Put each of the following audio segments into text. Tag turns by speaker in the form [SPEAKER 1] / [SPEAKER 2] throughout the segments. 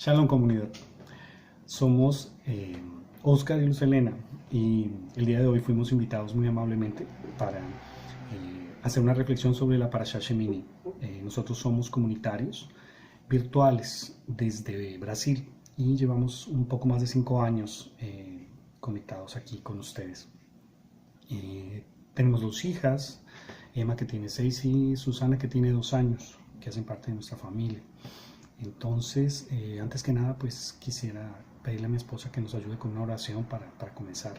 [SPEAKER 1] Shalom comunidad, somos Oscar y Luz Elena y el día de hoy fuimos invitados muy amablemente para hacer una reflexión sobre la Parashá Shemini. Nosotros somos comunitarios virtuales desde Brasil y llevamos un poco más de 5 años conectados aquí con ustedes. Tenemos 2 hijas, Emma que tiene 6 y Susana que tiene 2 años, que hacen parte de nuestra familia. Entonces, antes que nada, pues quisiera pedirle a mi esposa que nos ayude con una oración para comenzar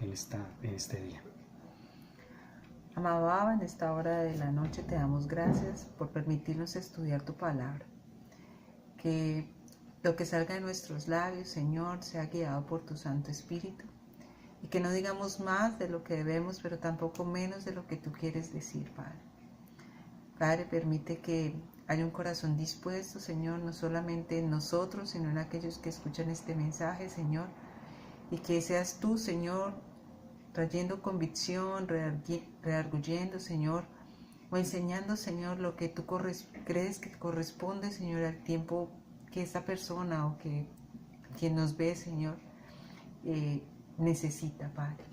[SPEAKER 1] en este día.
[SPEAKER 2] Amado Abba, en esta hora de la noche te damos gracias por permitirnos estudiar tu palabra. Que lo que salga de nuestros labios, Señor, sea guiado por tu Santo Espíritu. Y que no digamos más de lo que debemos, pero tampoco menos de lo que tú quieres decir, Padre. Padre, permite que haya un corazón dispuesto, Señor, no solamente en nosotros, sino en aquellos que escuchan este mensaje, Señor. Y que seas tú, Señor, trayendo convicción, redarguyendo, Señor, o enseñando, Señor, lo que tú crees que corresponde, Señor, al tiempo que esta persona o que quien nos ve, Señor, necesita, Padre.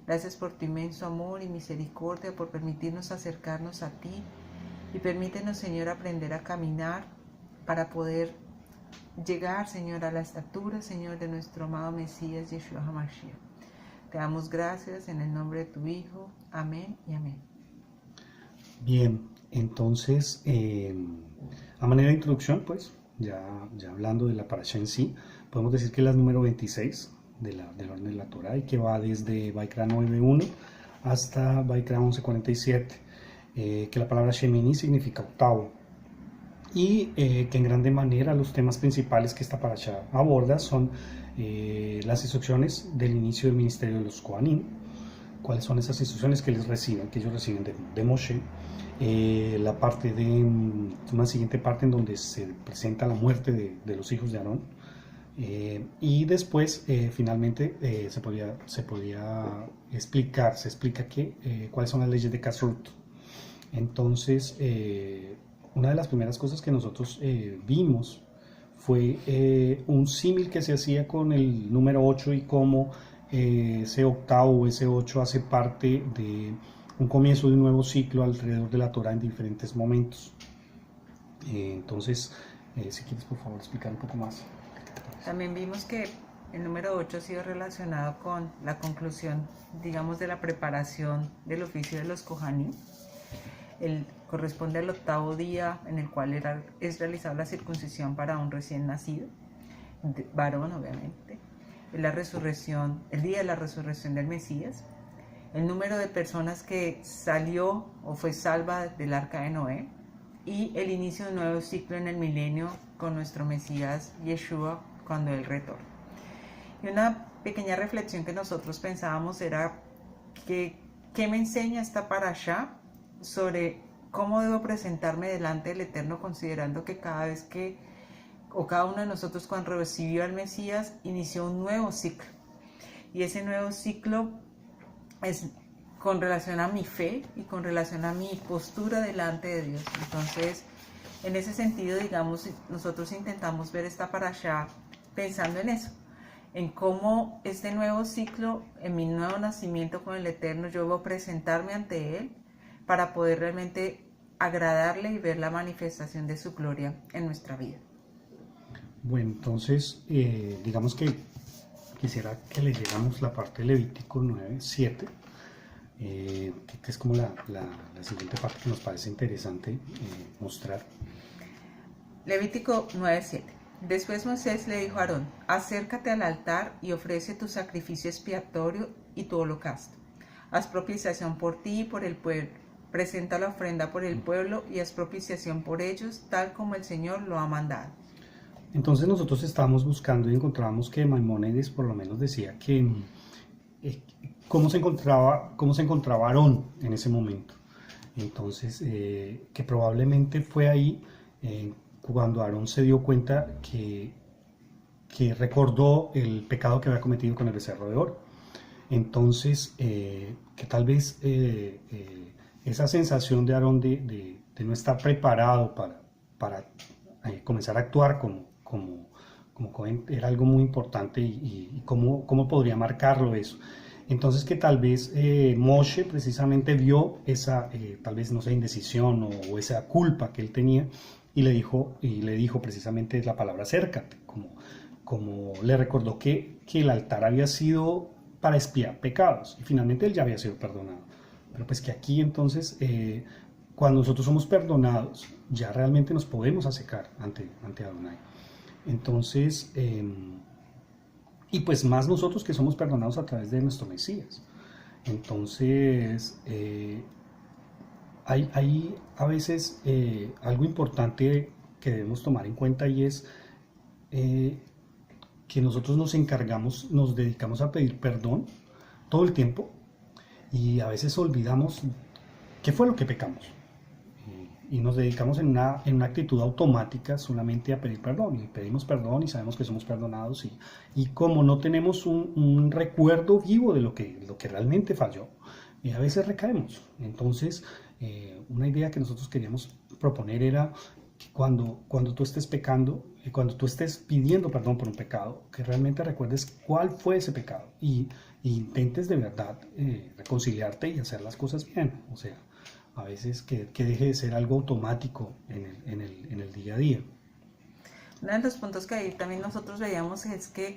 [SPEAKER 2] Gracias por tu inmenso amor y misericordia, por permitirnos acercarnos a ti y permítenos, Señor, aprender a caminar para poder llegar, Señor, a la estatura, Señor, de nuestro amado Mesías, Yeshua HaMashiach. Te damos gracias en el nombre de tu Hijo. Amén y amén.
[SPEAKER 1] Bien, entonces, a manera de introducción, pues, ya hablando de la Parashá en sí, podemos decir que es la número 26 del orden de la Torá y que va desde Vaikra 9.1 hasta Vaikra 11.47, que la palabra Shemini significa octavo y que en grande manera los temas principales que esta Parashá aborda son las instrucciones del inicio del ministerio de los Kohanim, cuáles son esas instrucciones que ellos reciben de Moshe, la parte de una siguiente parte en donde se presenta la muerte de los hijos de Aarón, y después finalmente se explica cuáles son las leyes de Kashrut. Entonces, una de las primeras cosas que nosotros vimos fue un símil que se hacía con el número 8 y cómo ese octavo o ese 8 hace parte de un comienzo de un nuevo ciclo alrededor de la Torá en diferentes momentos. Entonces, si quieres por favor explicar un poco más.
[SPEAKER 2] También vimos que el número 8 ha sido relacionado con la conclusión, digamos, de la preparación del oficio de los Kohanim. Corresponde al octavo día en el cual es realizada la circuncisión para un recién nacido, varón obviamente. Es la resurrección, el día de la resurrección del Mesías. El número de personas que salió o fue salva del arca de Noé. Y el inicio de un nuevo ciclo en el milenio con nuestro Mesías Yeshua cuando Él retorna. Y una pequeña reflexión que nosotros pensábamos era que ¿qué me enseña esta parashá sobre cómo debo presentarme delante del Eterno, considerando que cada uno de nosotros cuando recibió al Mesías inició un nuevo ciclo? Y ese nuevo ciclo es con relación a mi fe y con relación a mi postura delante de Dios. Entonces, en ese sentido, digamos, nosotros intentamos ver esta parashá pensando en eso, en cómo este nuevo ciclo, en mi nuevo nacimiento con el Eterno, yo debo presentarme ante Él para poder realmente agradarle y ver la manifestación de su gloria en nuestra vida.
[SPEAKER 1] Bueno, entonces, digamos que quisiera que leyéramos la parte de Levítico 9.7, que es como la siguiente parte que nos parece interesante mostrar.
[SPEAKER 2] Levítico 9.7. Después Moisés le dijo a Aarón: acércate al altar y ofrece tu sacrificio expiatorio y tu holocausto. Haz propiciación por ti y por el pueblo. Presenta la ofrenda por el pueblo y haz propiciación por ellos, tal como el Señor lo ha mandado.
[SPEAKER 1] Entonces nosotros estábamos buscando y encontramos que Maimónides por lo menos decía que cómo se encontraba Aarón en ese momento. Entonces, que probablemente fue ahí cuando Aarón se dio cuenta que recordó el pecado que había cometido con el becerro de oro. Entonces, que tal vez esa sensación de Aarón de no estar preparado para comenzar a actuar como como Cohen era algo muy importante y cómo podría marcarlo eso. Entonces que tal vez Moshe precisamente vio esa, tal vez, no sé, indecisión o esa culpa que él tenía y le dijo precisamente la palabra acércate, como le recordó que el altar había sido para expiar pecados y finalmente él ya había sido perdonado. Pero pues que aquí entonces, cuando nosotros somos perdonados, ya realmente nos podemos acercar ante Adonai. Entonces, y pues más nosotros que somos perdonados a través de nuestro Mesías. Entonces, hay a veces algo importante que debemos tomar en cuenta y es que nosotros nos dedicamos a pedir perdón todo el tiempo y a veces olvidamos qué fue lo que pecamos. Y nos dedicamos en una actitud automática solamente a pedir perdón. Y pedimos perdón y sabemos que somos perdonados. Y como no tenemos un recuerdo vivo de lo que realmente falló, a veces recaemos. Entonces, una idea que nosotros queríamos proponer era que cuando tú estés pecando, cuando tú estés pidiendo perdón por un pecado, que realmente recuerdes cuál fue ese pecado y intentes de verdad reconciliarte y hacer las cosas bien. O sea, a veces que deje de ser algo automático en el día a día.
[SPEAKER 2] Uno de los puntos que ahí también nosotros veíamos es que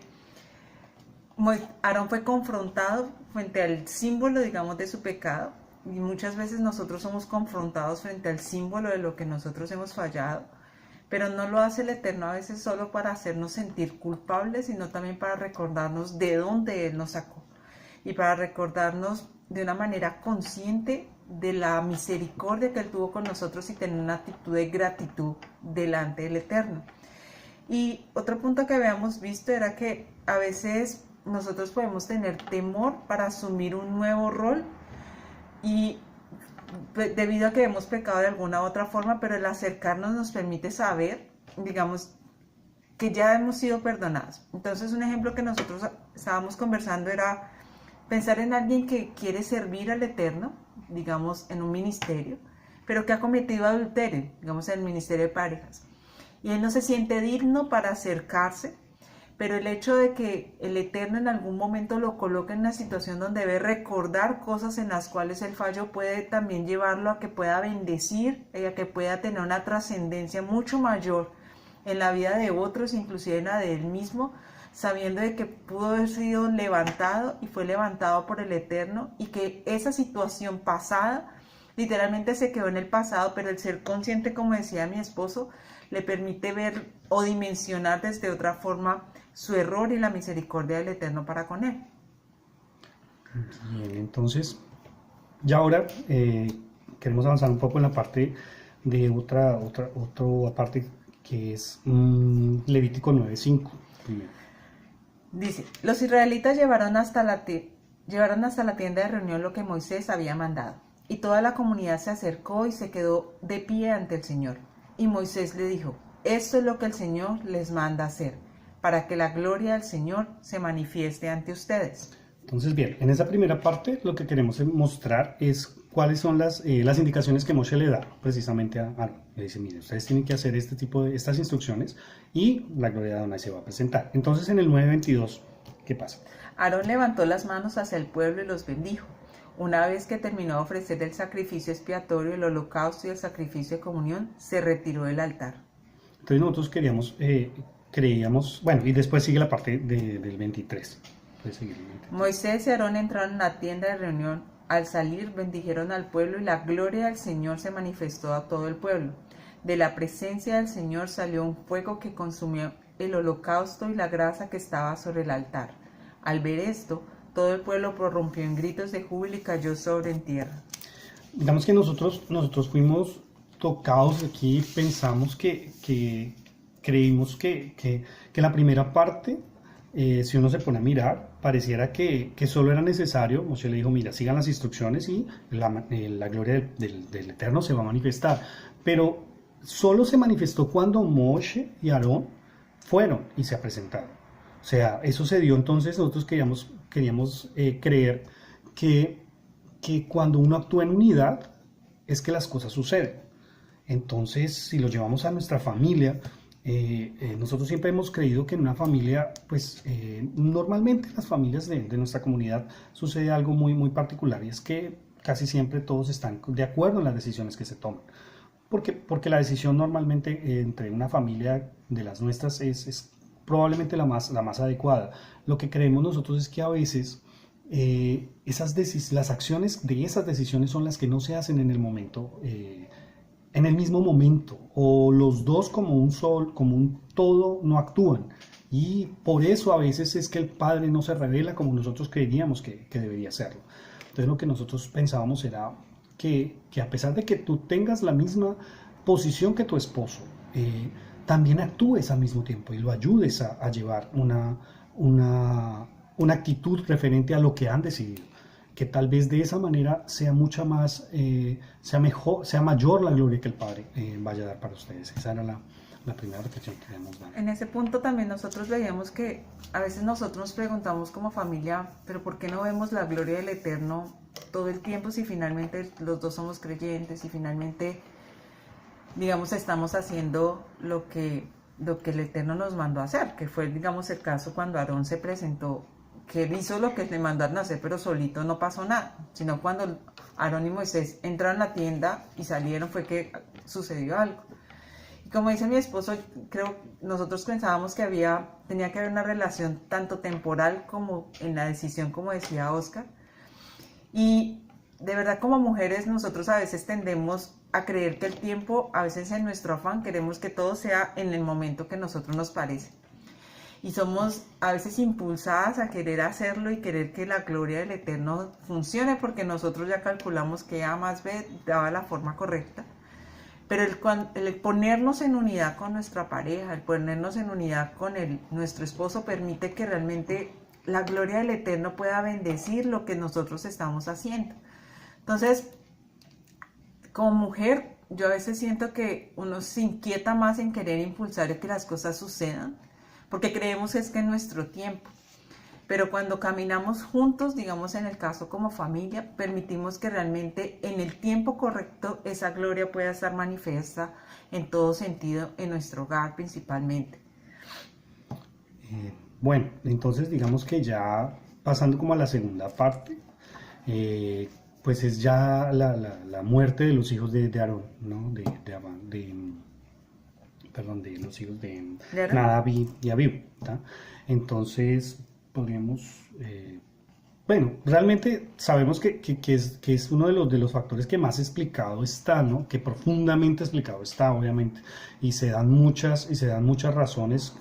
[SPEAKER 2] Aarón fue confrontado frente al símbolo, digamos, de su pecado, y muchas veces nosotros somos confrontados frente al símbolo de lo que nosotros hemos fallado, pero no lo hace el Eterno a veces solo para hacernos sentir culpables, sino también para recordarnos de dónde Él nos sacó y para recordarnos de una manera consciente de la misericordia que Él tuvo con nosotros y tener una actitud de gratitud delante del Eterno. Y otro punto que habíamos visto era que a veces nosotros podemos tener temor para asumir un nuevo rol y debido a que hemos pecado de alguna u otra forma, pero el acercarnos nos permite saber, digamos, que ya hemos sido perdonados. Entonces, un ejemplo que nosotros estábamos conversando era pensar en alguien que quiere servir al Eterno, digamos, en un ministerio, pero que ha cometido adulterio, digamos, en el ministerio de parejas. Y él no se siente digno para acercarse, pero el hecho de que el Eterno en algún momento lo coloque en una situación donde debe recordar cosas en las cuales él falló puede también llevarlo a que pueda bendecir, a que pueda tener una trascendencia mucho mayor en la vida de otros, inclusive en la de él mismo, sabiendo de que pudo haber sido levantado y fue levantado por el Eterno y que esa situación pasada literalmente se quedó en el pasado, pero el ser consciente, como decía mi esposo, le permite ver o dimensionar desde otra forma su error y la misericordia del Eterno para con él.
[SPEAKER 1] Bien, entonces, ya ahora queremos avanzar un poco en la parte de otra parte que es Levítico 9:5.
[SPEAKER 2] Dice, los israelitas llevaron hasta la tienda de reunión lo que Moisés había mandado, y toda la comunidad se acercó y se quedó de pie ante el Señor. Y Moisés le dijo, esto es lo que el Señor les manda hacer, para que la gloria del Señor se manifieste ante ustedes.
[SPEAKER 1] Entonces, bien, en esa primera parte lo que queremos mostrar es cuáles son las indicaciones que Moshe le da precisamente a Aarón. Le dice, mire, ustedes tienen que hacer estas instrucciones y la gloria de Adonai se va a presentar. Entonces, en el 9:22, ¿qué pasa?
[SPEAKER 2] Aarón levantó las manos hacia el pueblo y los bendijo. Una vez que terminó de ofrecer el sacrificio expiatorio, el holocausto y el sacrificio de comunión, se retiró del altar.
[SPEAKER 1] Entonces nosotros creíamos, bueno, y después sigue la parte del 23.
[SPEAKER 2] Moisés y Aarón entraron en la tienda de reunión. Al salir bendijeron al pueblo y la gloria del Señor se manifestó a todo el pueblo. De la presencia del Señor salió un fuego que consumió el holocausto y la grasa que estaba sobre el altar. Al ver esto, todo el pueblo prorrumpió en gritos de júbilo y cayó sobre en tierra.
[SPEAKER 1] Digamos que nosotros fuimos tocados aquí, pensamos que creímos que la primera parte, si uno se pone a mirar, pareciera que solo era necesario, Moshe le dijo, mira, sigan las instrucciones y la gloria del Eterno se va a manifestar. Pero solo se manifestó cuando Moshe y Aarón fueron y se presentaron. O sea, eso se dio, entonces nosotros queríamos creer que cuando uno actúa en unidad es que las cosas suceden. Entonces, si lo llevamos a nuestra familia, nosotros siempre hemos creído que en una familia, pues normalmente en las familias de nuestra comunidad sucede algo muy, muy particular y es que casi siempre todos están de acuerdo en las decisiones que se toman. Porque la decisión normalmente entre una familia de las nuestras es probablemente la más adecuada. Lo que creemos nosotros es que a veces las acciones de esas decisiones son las que no se hacen en el momento, en el mismo momento, o los dos como un sol, como un todo, no actúan. Y por eso a veces es que el padre no se revela como nosotros creíamos que debería hacerlo. Entonces lo que nosotros pensábamos era que a pesar de que tú tengas la misma posición que tu esposo, también actúes al mismo tiempo y lo ayudes a llevar una actitud referente a lo que han decidido. Que tal vez de esa manera sea mucha más, sea mejor, sea mayor la gloria que el Padre vaya a dar para ustedes. Esa era la primera reflexión que queríamos dar.
[SPEAKER 2] En ese punto también nosotros veíamos que a veces nosotros nos preguntamos como familia, pero ¿por qué no vemos la gloria del Eterno todo el tiempo si finalmente los dos somos creyentes y finalmente, digamos, estamos haciendo lo que el Eterno nos mandó a hacer? Que fue, digamos, el caso cuando Aarón se presentó, que él hizo lo que le mandaron a hacer, pero solito no pasó nada, sino cuando Aarón y Moisés entraron a la tienda y salieron fue que sucedió algo. Y como dice mi esposo, creo nosotros pensábamos que tenía que haber una relación tanto temporal como en la decisión, como decía Oscar. Y de verdad, como mujeres, nosotros a veces tendemos a creer que el tiempo, a veces en nuestro afán, queremos que todo sea en el momento que a nosotros nos parece. Y somos a veces impulsadas a querer hacerlo y querer que la gloria del Eterno funcione porque nosotros ya calculamos que A más B daba la forma correcta. Pero el ponernos en unidad con nuestra pareja, el ponernos en unidad con nuestro esposo permite que realmente la gloria del Eterno pueda bendecir lo que nosotros estamos haciendo. Entonces, como mujer, yo a veces siento que uno se inquieta más en querer impulsar que las cosas sucedan, porque creemos es que es nuestro tiempo. Pero cuando caminamos juntos, digamos en el caso como familia, permitimos que realmente en el tiempo correcto esa gloria pueda estar manifiesta en todo sentido en nuestro hogar principalmente.
[SPEAKER 1] Bueno, entonces digamos que ya pasando como a la segunda parte, pues es ya la muerte de los hijos de Aarón, ¿no? Perdón, de los hijos de Nadab y Abiú, ¿tá? Entonces podríamos, bueno, realmente sabemos que es uno de los factores que más explicado está, ¿no? Que profundamente explicado está, obviamente, y se dan muchas razones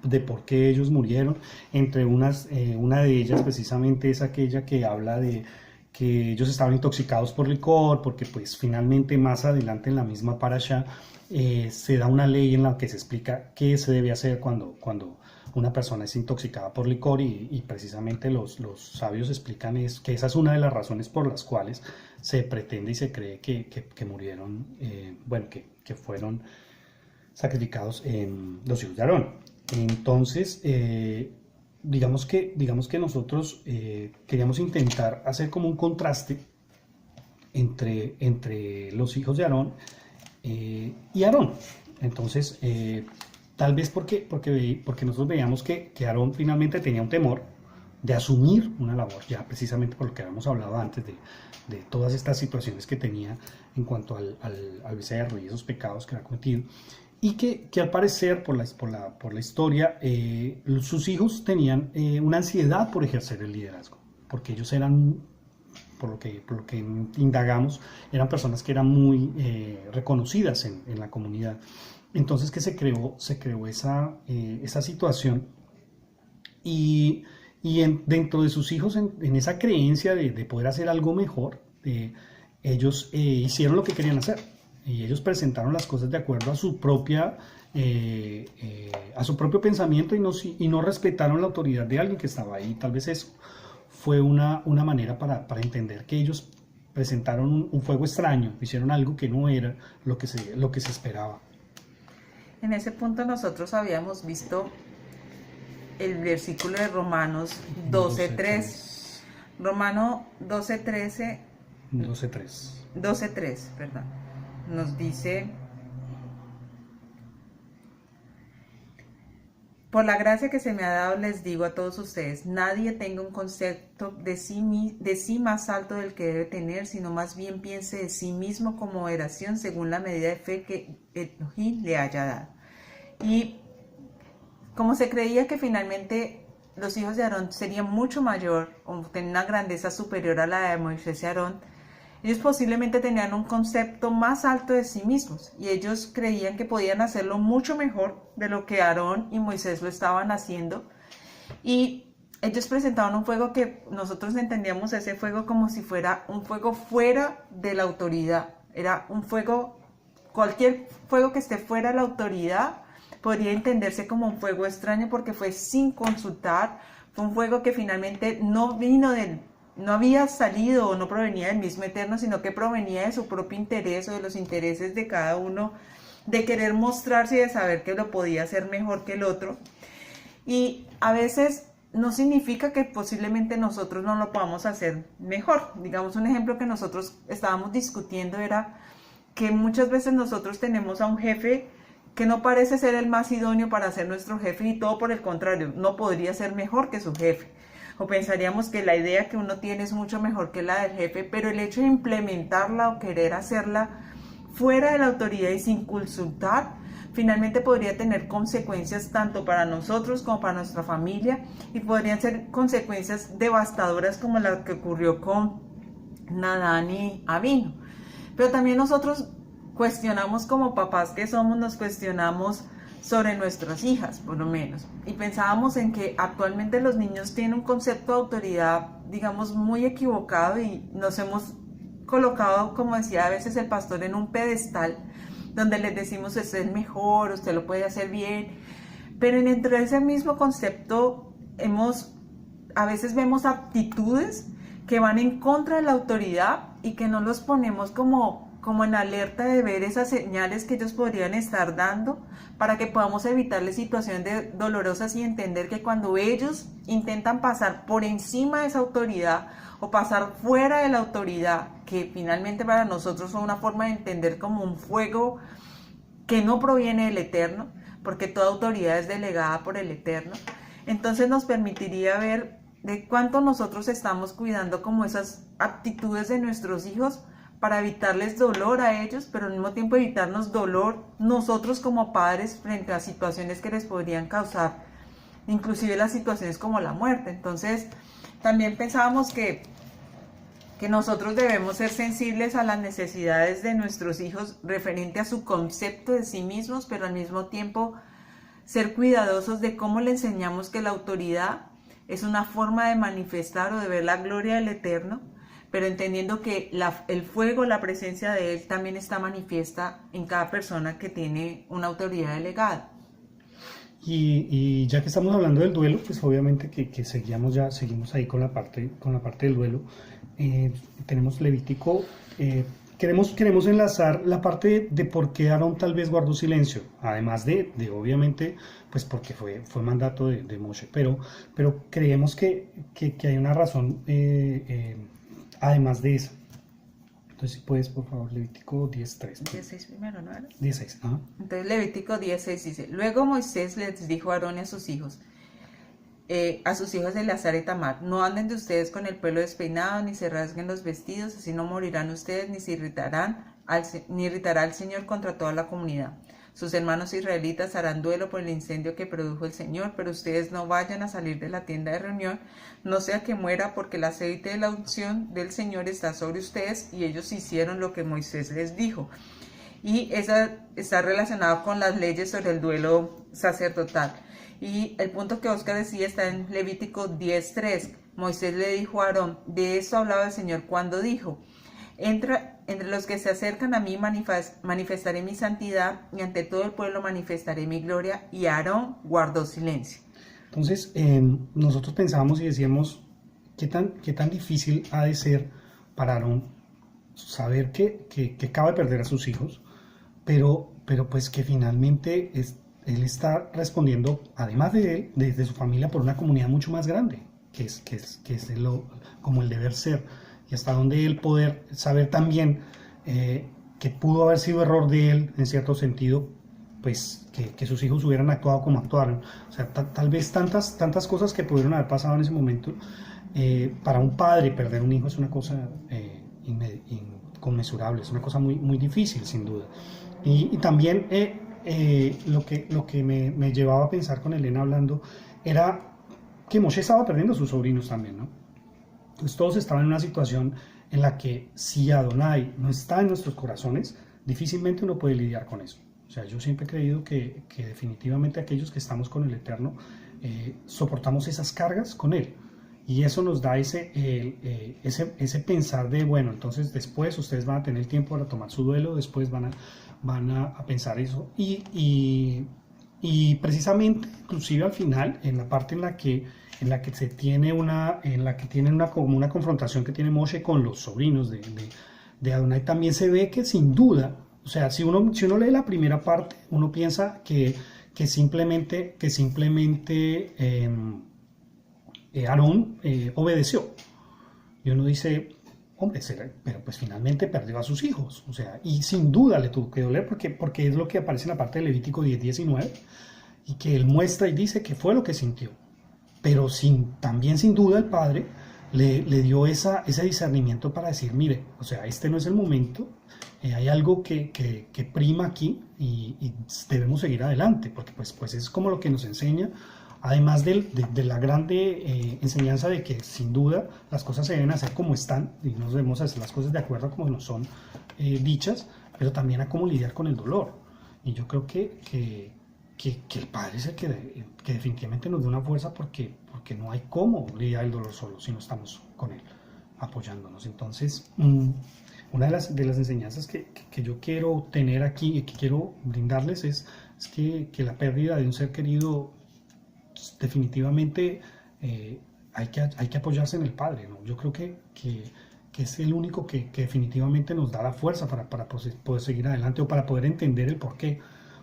[SPEAKER 1] de por qué ellos murieron. Entre una de ellas precisamente es aquella que habla de que ellos estaban intoxicados por licor, porque pues finalmente más adelante en la misma parasha se da una ley en la que se explica qué se debe hacer cuando una persona es intoxicada por licor y precisamente los sabios explican que esa es una de las razones por las cuales se pretende y se cree que murieron, bueno, que fueron sacrificados los hijos de Aarón. Entonces, digamos que nosotros queríamos intentar hacer como un contraste entre los hijos de Aarón y Aarón. Entonces, tal vez porque nosotros veíamos que Aarón finalmente tenía un temor de asumir una labor, ya precisamente por lo que habíamos hablado antes de todas estas situaciones que tenía en cuanto al becerro y esos pecados que había cometido. Y que al parecer, por la historia, sus hijos tenían una ansiedad por ejercer el liderazgo, porque ellos eran, por lo que indagamos, eran personas que eran muy reconocidas en la comunidad. Entonces que se creó esa situación y dentro de sus hijos, en esa creencia de poder hacer algo mejor, ellos hicieron lo que querían hacer. Y ellos presentaron las cosas de acuerdo a su propio pensamiento y no respetaron la autoridad de alguien que estaba ahí. Tal vez eso fue una manera para entender que ellos presentaron un fuego extraño, hicieron algo que no era lo que se esperaba.
[SPEAKER 2] En ese punto nosotros habíamos visto el versículo de Romanos 12:3. Romano 12:13. 12:3, perdón. Nos dice: Por la gracia que se me ha dado, les digo a todos ustedes, nadie tenga un concepto de sí más alto del que debe tener, sino más bien piense de sí mismo con moderación según la medida de fe que Elohim le haya dado. Y como se creía que finalmente los hijos de Aarón serían mucho mayor, o tenían una grandeza superior a la de Moisés y Aarón, ellos posiblemente tenían un concepto más alto de sí mismos y ellos creían que podían hacerlo mucho mejor de lo que Aarón y Moisés lo estaban haciendo. Y ellos presentaban un fuego que nosotros entendíamos ese fuego como si fuera un fuego fuera de la autoridad. Era un fuego, cualquier fuego que esté fuera de la autoridad podría entenderse como un fuego extraño porque fue sin consultar. Fue un fuego que finalmente no había salido o no provenía del mismo Eterno, sino que provenía de su propio interés o de los intereses de cada uno, de querer mostrarse y de saber que lo podía hacer mejor que el otro. Y a veces no significa que posiblemente nosotros no lo podamos hacer mejor. Digamos, un ejemplo que nosotros estábamos discutiendo era que muchas veces nosotros tenemos a un jefe que no parece ser el más idóneo para ser nuestro jefe y todo por el contrario, no podría ser mejor que su jefe. O pensaríamos que la idea que uno tiene es mucho mejor que la del jefe, pero el hecho de implementarla o querer hacerla fuera de la autoridad y sin consultar, finalmente podría tener consecuencias tanto para nosotros como para nuestra familia y podrían ser consecuencias devastadoras como la que ocurrió con Nadán y Abino. Pero también nosotros cuestionamos como papás que somos, nos cuestionamos sobre nuestras hijas, por lo menos. Y pensábamos en que actualmente los niños tienen un concepto de autoridad, digamos, muy equivocado y nos hemos colocado, como decía a veces el pastor, en un pedestal donde les decimos usted es mejor, usted lo puede hacer bien. Pero dentro de ese mismo concepto a veces vemos actitudes que van en contra de la autoridad y que no los ponemos como en alerta de ver esas señales que ellos podrían estar dando para que podamos evitarles situaciones dolorosas y entender que cuando ellos intentan pasar por encima de esa autoridad o pasar fuera de la autoridad, que finalmente para nosotros son una forma de entender como un fuego que no proviene del Eterno, porque toda autoridad es delegada por el Eterno, entonces nos permitiría ver de cuánto nosotros estamos cuidando como esas actitudes de nuestros hijos para evitarles dolor a ellos, pero al mismo tiempo evitarnos dolor nosotros como padres frente a situaciones que les podrían causar, inclusive las situaciones como la muerte. Entonces, también pensábamos que nosotros debemos ser sensibles a las necesidades de nuestros hijos referente a su concepto de sí mismos, pero al mismo tiempo ser cuidadosos de cómo le enseñamos que la autoridad es una forma de manifestar o de ver la gloria del Eterno, pero entendiendo que el fuego, la presencia de Él también está manifiesta en cada persona que tiene una autoridad delegada.
[SPEAKER 1] Y ya que estamos hablando del duelo, pues obviamente que seguimos ahí con la parte del duelo. Tenemos Levítico, queremos enlazar la parte de por qué Aarón tal vez guardó silencio, además de obviamente, pues porque fue mandato de Moshe, pero creemos que hay una razón además de eso. Entonces, si puedes, por favor, Levítico 10:3.
[SPEAKER 2] 10:6 primero, ¿no era?
[SPEAKER 1] 10:6, ajá.
[SPEAKER 2] Entonces, Levítico 10:6 dice: Luego Moisés les dijo a Aarón y a sus hijos de Eleazar y Tamar: No anden de ustedes con el pelo despeinado, ni se rasguen los vestidos, así no morirán ustedes, ni irritará al Señor contra toda la comunidad. Sus hermanos israelitas harán duelo por el incendio que produjo el Señor, pero ustedes no vayan a salir de la tienda de reunión, no sea que muera, porque el aceite de la unción del Señor está sobre ustedes. Y ellos hicieron lo que Moisés les dijo. Y esa está relacionada con las leyes sobre el duelo sacerdotal. Y el punto que Oscar decía está en Levítico 10:3. Moisés le dijo a Aarón: de esto hablaba el Señor cuando dijo: entre los que se acercan a mí manifestaré mi santidad, y ante todo el pueblo manifestaré mi gloria. Y Aarón guardó silencio.
[SPEAKER 1] Entonces, nosotros pensábamos y decíamos, ¿qué tan difícil ha de ser para Aarón saber que acaba de perder a sus hijos, pero pues que finalmente él está respondiendo, además de él, desde su familia, por una comunidad mucho más grande, que es como el deber ser, y hasta donde él poder saber también que pudo haber sido error de él, en cierto sentido, pues que sus hijos hubieran actuado como actuaron. O sea, tal vez tantas cosas que pudieron haber pasado en ese momento. Para un padre perder un hijo es una cosa inconmensurable, es una cosa muy difícil, sin duda. Y también lo que me llevaba a pensar con Elena hablando era que Moshe estaba perdiendo a sus sobrinos también, ¿no? Entonces todos estaban en una situación en la que si Adonai no está en nuestros corazones, difícilmente uno puede lidiar con eso. O sea, yo siempre he creído que definitivamente aquellos que estamos con el Eterno soportamos esas cargas con Él. Y eso nos da ese pensar de, bueno, entonces después ustedes van a tener tiempo para tomar su duelo, después van a pensar eso. Y precisamente, inclusive al final, en la parte en la que se tiene como una confrontación que tiene Moshe con los sobrinos de Adonai, también se ve que sin duda, o sea, si uno lee la primera parte, uno piensa que simplemente Aarón obedeció. Y uno dice, hombre, pero pues finalmente perdió a sus hijos. O sea, y sin duda le tuvo que doler porque es lo que aparece en la parte de Levítico 10:19, y que él muestra y dice que fue lo que sintió. Pero también sin duda el padre le dio ese discernimiento para decir, mire, o sea, este no es el momento, hay algo que prima aquí y debemos seguir adelante, porque pues es como lo que nos enseña, además de la grande enseñanza de que sin duda las cosas se deben hacer como están y no debemos hacer las cosas de acuerdo a como nos son dichas, pero también a cómo lidiar con el dolor. Y yo creo que el Padre es el que definitivamente nos da una fuerza porque no hay cómo lidiar el dolor solo si no estamos con Él, apoyándonos. Entonces, una de las enseñanzas que yo quiero tener aquí y que quiero brindarles es que la pérdida de un ser querido, definitivamente hay que apoyarse en el Padre, ¿no? Yo creo que es el único que definitivamente nos da la fuerza para poder seguir adelante o para poder entender el porqué.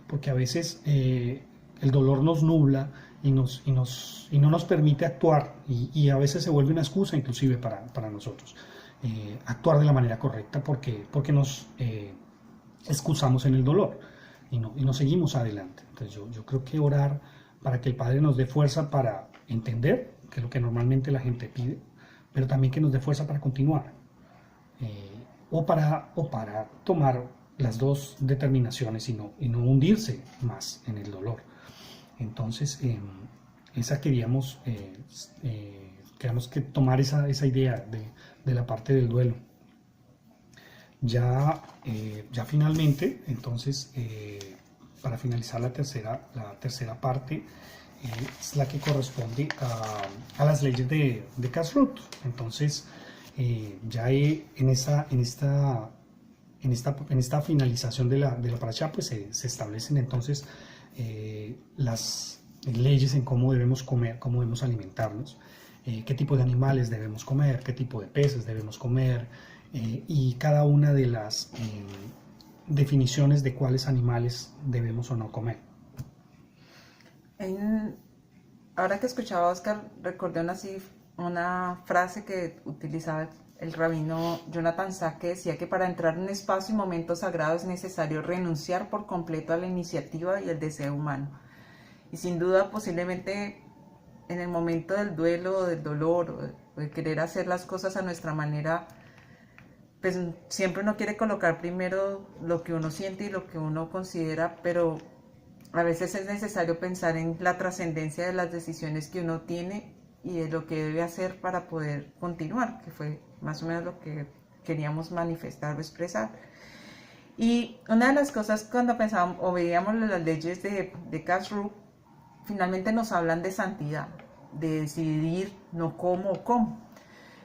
[SPEAKER 1] Porque a veces el dolor nos nubla y no nos permite actuar y a veces se vuelve una excusa inclusive para nosotros actuar de la manera correcta porque nos excusamos en el dolor y no seguimos adelante. Entonces yo creo que orar para que el Padre nos dé fuerza para entender, que es lo que normalmente la gente pide, pero también que nos dé fuerza para continuar o para tomar las dos determinaciones y no hundirse más en el dolor. Entonces, esa queríamos que tomar esa idea de la parte del duelo. Ya finalmente, entonces, para finalizar la tercera parte, es la que corresponde a las leyes de Kashrut. Entonces, ya en esta finalización de la parashá, pues se establecen entonces las leyes en cómo debemos comer, cómo debemos alimentarnos, qué tipo de animales debemos comer, qué tipo de peces debemos comer, y cada una de las definiciones de cuáles animales debemos o no comer.
[SPEAKER 2] Ahora que escuchaba a Oscar, recordé una frase que utilizaba el rabino Jonathan Sacks, que decía que para entrar en un espacio y momento sagrado es necesario renunciar por completo a la iniciativa y el deseo humano. Y sin duda, posiblemente en el momento del duelo, del dolor, o de querer hacer las cosas a nuestra manera, pues siempre uno quiere colocar primero lo que uno siente y lo que uno considera, pero a veces es necesario pensar en la trascendencia de las decisiones que uno tiene y de lo que debe hacer para poder continuar, que fue más o menos lo que queríamos manifestar o expresar. Y una de las cosas cuando pensábamos o veíamos las leyes de Kashrut, finalmente nos hablan de santidad, de decidir no cómo o cómo.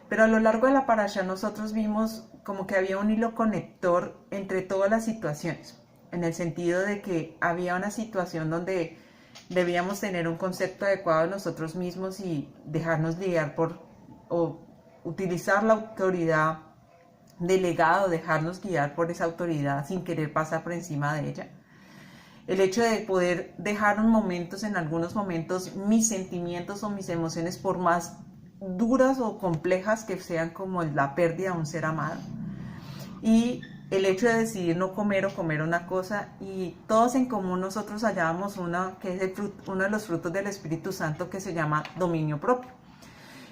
[SPEAKER 2] Pero a lo largo de la parasha nosotros vimos como que había un hilo conector entre todas las situaciones, en el sentido de que había una situación donde debíamos tener un concepto adecuado de nosotros mismos y dejarnos guiar o utilizar la autoridad delegada o dejarnos guiar por esa autoridad sin querer pasar por encima de ella. El hecho de poder dejar en algunos momentos, mis sentimientos o mis emociones, por más duras o complejas que sean, como la pérdida de un ser amado. Y el hecho de decidir no comer o comer una cosa, y todos en común nosotros hallábamos una que es uno de los frutos del Espíritu Santo, que se llama dominio propio.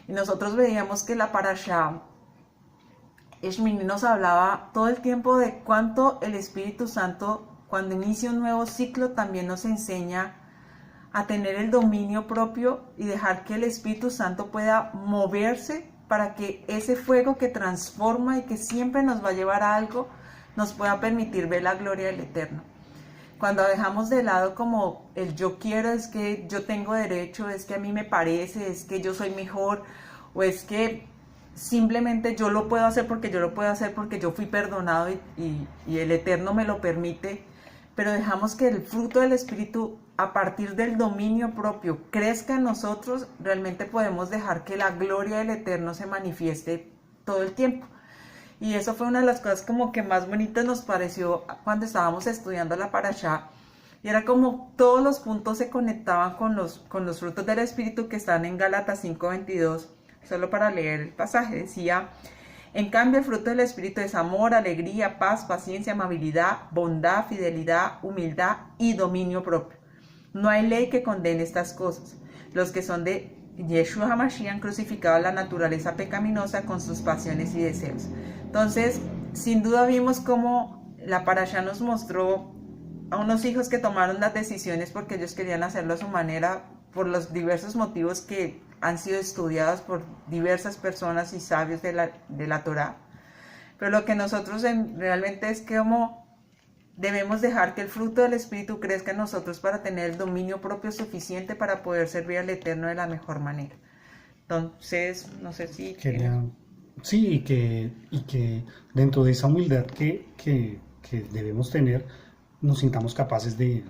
[SPEAKER 2] Y nosotros veíamos que la parashá Shmini nos hablaba todo el tiempo de cuánto el Espíritu Santo, cuando inicia un nuevo ciclo, también nos enseña a tener el dominio propio y dejar que el Espíritu Santo pueda moverse para que ese fuego que transforma y que siempre nos va a llevar a algo, nos pueda permitir ver la gloria del Eterno. Cuando dejamos de lado como el yo quiero, es que yo tengo derecho, es que a mí me parece, es que yo soy mejor, o es que simplemente yo lo puedo hacer porque yo lo puedo hacer porque yo fui perdonado y el Eterno me lo permite, pero dejamos que el fruto del Espíritu, a partir del dominio propio, crezca en nosotros, realmente podemos dejar que la gloria del Eterno se manifieste todo el tiempo. Y eso fue una de las cosas como que más bonitas nos pareció cuando estábamos estudiando la parashá. Y era como todos los puntos se conectaban con los frutos del Espíritu que están en Gálatas 5:22. Solo para leer el pasaje, decía: en cambio el fruto del Espíritu es amor, alegría, paz, paciencia, amabilidad, bondad, fidelidad, humildad y dominio propio. No hay ley que condene estas cosas. Los que son de Yeshua HaMashiach han crucificado la naturaleza pecaminosa con sus pasiones y deseos. Entonces, sin duda vimos cómo la parashá nos mostró a unos hijos que tomaron las decisiones porque ellos querían hacerlo a su manera, por los diversos motivos que han sido estudiados por diversas personas y sabios de la Torá. Pero lo que nosotros realmente es que como debemos dejar que el fruto del Espíritu crezca en nosotros para tener el dominio propio suficiente para poder servir al Eterno de la mejor manera. Entonces, no sé si...
[SPEAKER 1] Sí, y que dentro de esa humildad que debemos tener, nos sintamos capaces de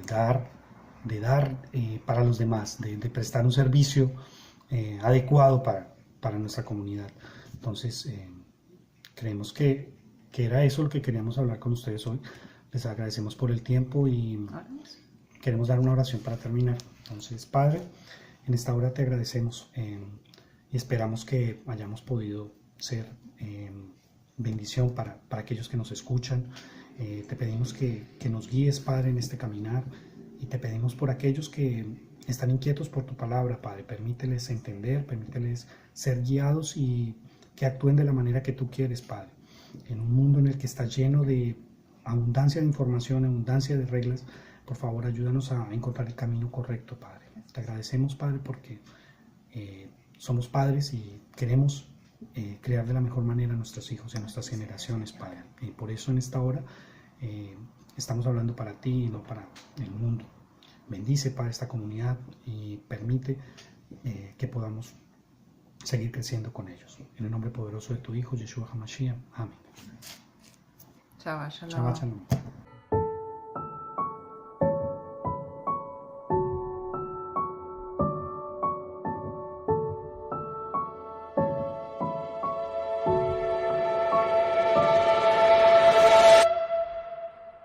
[SPEAKER 1] dar para los demás, de prestar un servicio adecuado para nuestra comunidad. Entonces, creemos que era eso lo que queríamos hablar con ustedes hoy. Les agradecemos por el tiempo y queremos dar una oración para terminar. Entonces, Padre, en esta hora te agradecemos y esperamos que hayamos podido ser bendición para aquellos que nos escuchan. Te pedimos que nos guíes, Padre, en este caminar, y te pedimos por aquellos que están inquietos por tu palabra, Padre. Permíteles entender, permíteles ser guiados y que actúen de la manera que tú quieres, Padre. En un mundo en el que está lleno de abundancia de información, abundancia de reglas, por favor, ayúdanos a encontrar el camino correcto, Padre. Te agradecemos, Padre, porque somos padres y queremos crear de la mejor manera a nuestros hijos y a nuestras generaciones, Padre. Y por eso en esta hora estamos hablando para ti y no para el mundo. Bendice, Padre, esta comunidad y permite que podamos seguir creciendo con ellos. En el nombre poderoso de tu Hijo, Yeshua HaMashiach. Amén.
[SPEAKER 2] Shabbat Shalom.
[SPEAKER 1] Shabbat Shalom.